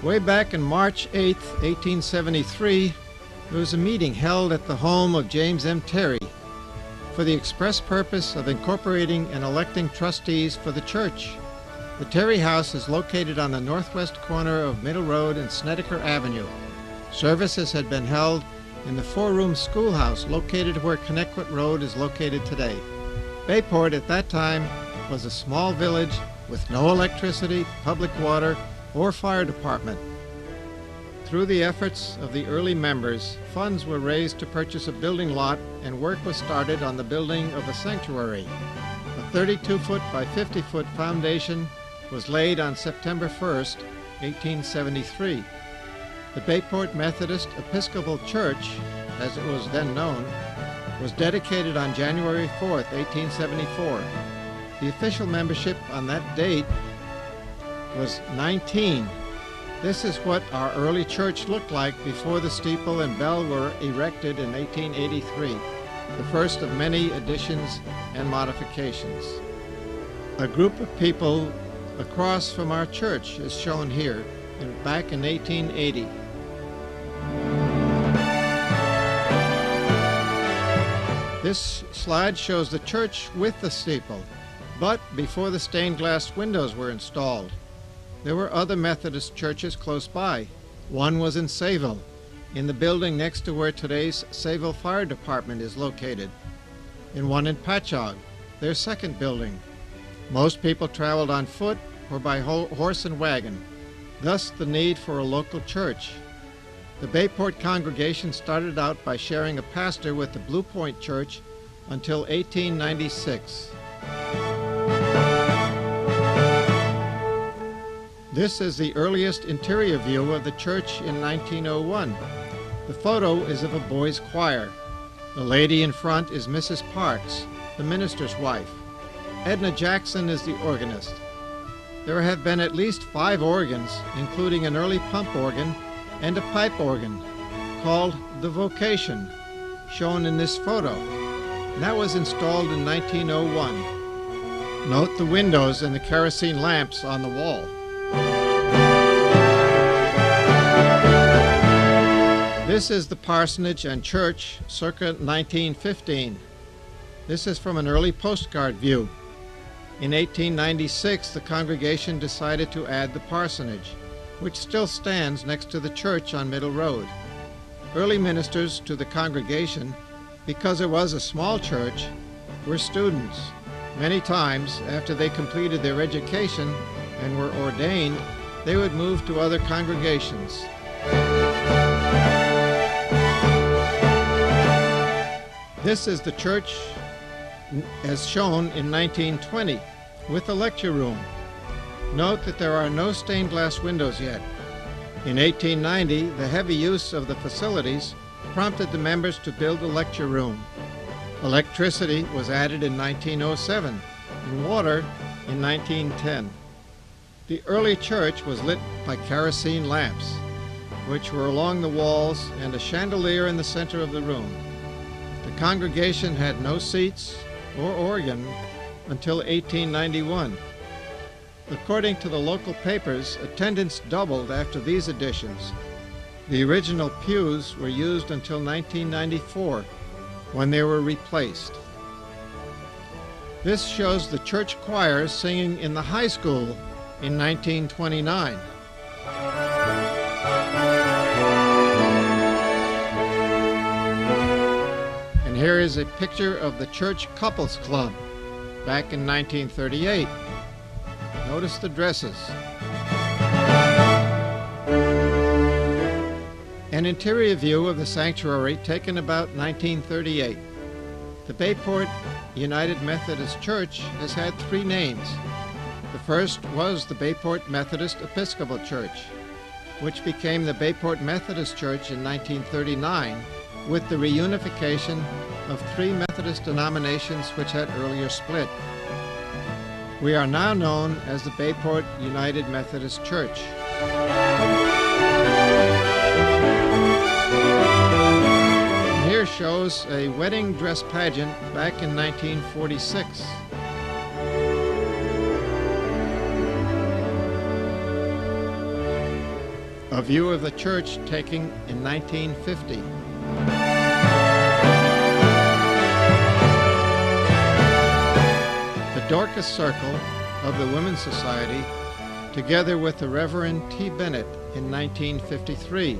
Way back in March 8, 1873, there was a meeting held at the home of James M. Terry for the express purpose of incorporating and electing trustees for the church. The Terry House is located on the northwest corner of Middle Road and Snedeker Avenue. Services had been held in the four-room schoolhouse located where Connecticut Road is located today. Bayport at that time was a small village with no electricity, public water, or fire department. Through the efforts of the early members, funds were raised to purchase a building lot and work was started on the building of a sanctuary. A 32-foot by 50-foot foundation was laid on September 1st, 1873. The Bayport Methodist Episcopal Church, as it was then known, was dedicated on January 4th, 1874. The official membership on that date was 19. This is what our early church looked like before the steeple and bell were erected in 1883, the first of many additions and modifications. A group of people across from our church is shown here, back in 1880. This slide shows the church with the steeple, but before the stained glass windows were installed. There were other Methodist churches close by. One was in Sayville, in the building next to where today's Sayville Fire Department is located, and one in Patchogue, their second building. Most people traveled on foot or by horse and wagon, thus the need for a local church. The Bayport congregation started out by sharing a pastor with the Blue Point Church until 1896. This is the earliest interior view of the church in 1901. The photo is of a boys' choir. The lady in front is Mrs. Parks, the minister's wife. Edna Jackson is the organist. There have been at least 5 organs, including an early pump organ and a pipe organ called the Vocation, shown in this photo. And that was installed in 1901. Note the windows and the kerosene lamps on the wall. This is the parsonage and church circa 1915. This is from an early postcard view. In 1896, the congregation decided to add the parsonage, which still stands next to the church on Middle Road. Early ministers to the congregation, because it was a small church, were students. Many times, after they completed their education and were ordained, they would move to other congregations. This is the church as shown in 1920 with a lecture room. Note that there are no stained glass windows yet. In 1890, the heavy use of the facilities prompted the members to build a lecture room. Electricity was added in 1907 and water in 1910. The early church was lit by kerosene lamps, which were along the walls, and a chandelier in the center of the room. The congregation had no seats or organ until 1891. According to the local papers, attendance doubled after these additions. The original pews were used until 1994, when they were replaced. This shows the church choir singing in the high school in 1929. And here is a picture of the church couples club back in 1938. Notice the dresses. An interior view of the sanctuary taken about 1938. The Bayport United Methodist Church has had 3 names. The first was the Bayport Methodist Episcopal Church, which became the Bayport Methodist Church in 1939 with the reunification of 3 Methodist denominations which had earlier split. We are now known as the Bayport United Methodist Church. And here shows a wedding dress pageant back in 1946. A view of the church taken in 1950. The Dorcas Circle of the Women's Society, together with the Reverend T. Bennett in 1953.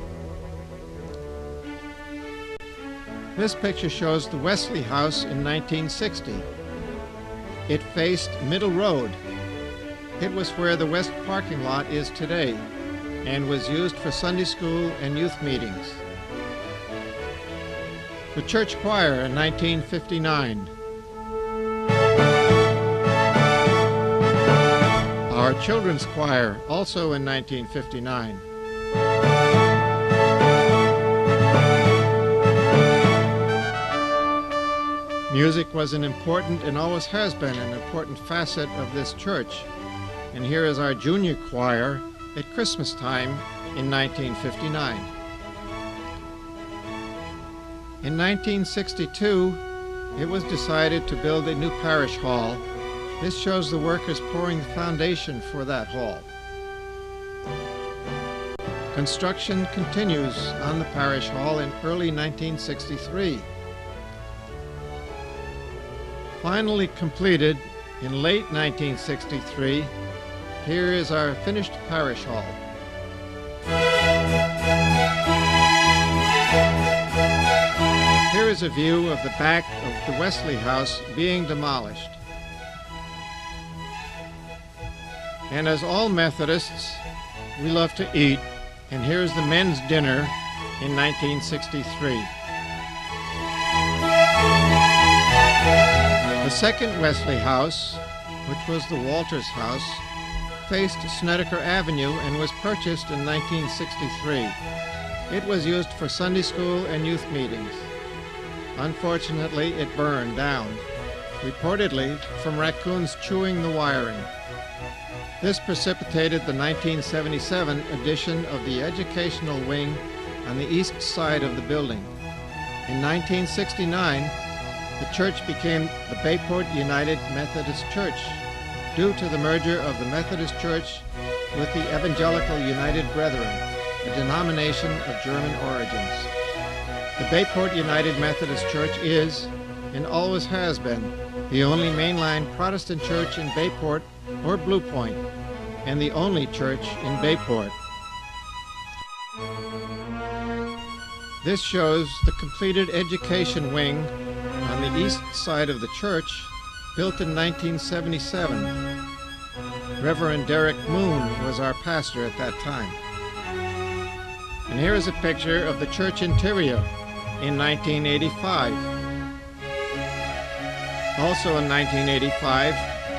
This picture shows the Wesley House in 1960. It faced Middle Road. It was where the west parking lot is today and was used for Sunday school and youth meetings. The church choir in 1959. Our children's choir, also in 1959. Music was an important and always has been an important facet of this church. And here is our junior choir at Christmas time in 1959. In 1962, it was decided to build a new parish hall. This shows the workers pouring the foundation for that hall. Construction continues on the parish hall in early 1963. Finally completed in late 1963, here is our finished parish hall. Here is a view of the back of the Wesley House being demolished. And as all Methodists, we love to eat, and here's the men's dinner in 1963. The second Wesley House, which was the Walters House, faced Snedeker Avenue and was purchased in 1963. It was used for Sunday school and youth meetings. Unfortunately, it burned down, reportedly from raccoons chewing the wiring. This precipitated the 1977 addition of the educational wing on the east side of the building. In 1969, the church became the Bayport United Methodist Church due to the merger of the Methodist Church with the Evangelical United Brethren, a denomination of German origins. The Bayport United Methodist Church is, and always has been, the only mainline Protestant church in Bayport or Blue Point, and the only church in Bayport. This shows the completed education wing on the east side of the church, built in 1977. Reverend Derek Moon was our pastor at that time. And here is a picture of the church interior in 1985. Also in 1985,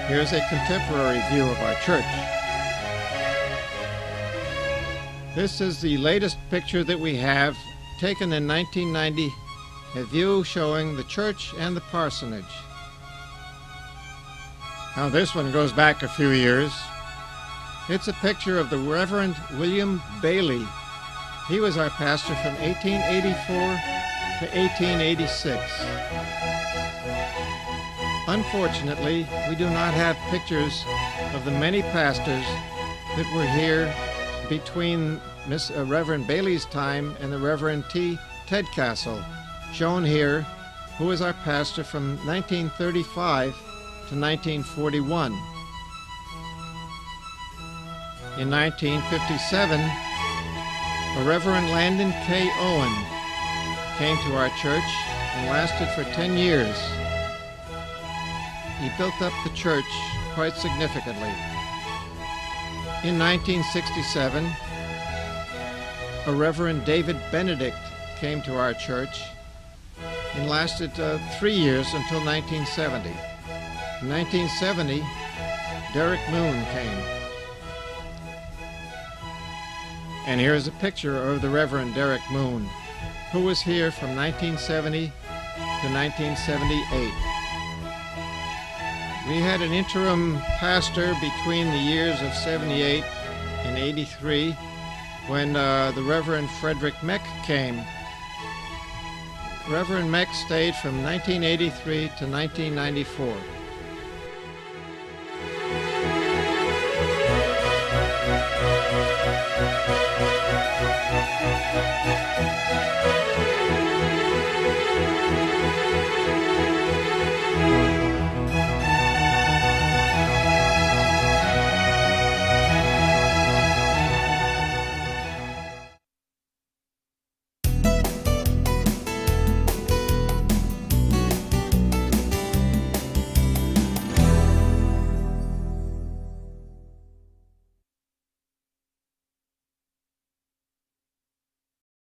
here's a contemporary view of our church. This is the latest picture that we have, taken in 1990, a view showing the church and the parsonage. Now this one goes back a few years. It's a picture of the Reverend William Bailey. He was our pastor from 1884 to 1886. Unfortunately, we do not have pictures of the many pastors that were here between Reverend Bailey's time and the Reverend T. Tedcastle, shown here, who was our pastor from 1935 to 1941. In 1957, a Reverend Landon K. Owen came to our church and lasted for 10 years. He built up the church quite significantly. In 1967, a Reverend David Benedict came to our church and lasted 3 years until 1970. In 1970, Derek Moon came. And here's a picture of the Reverend Derek Moon, who was here from 1970 to 1978. We had an interim pastor between the years of 78 and 83 when the Reverend Frederick Meck came. Reverend Meck stayed from 1983 to 1994.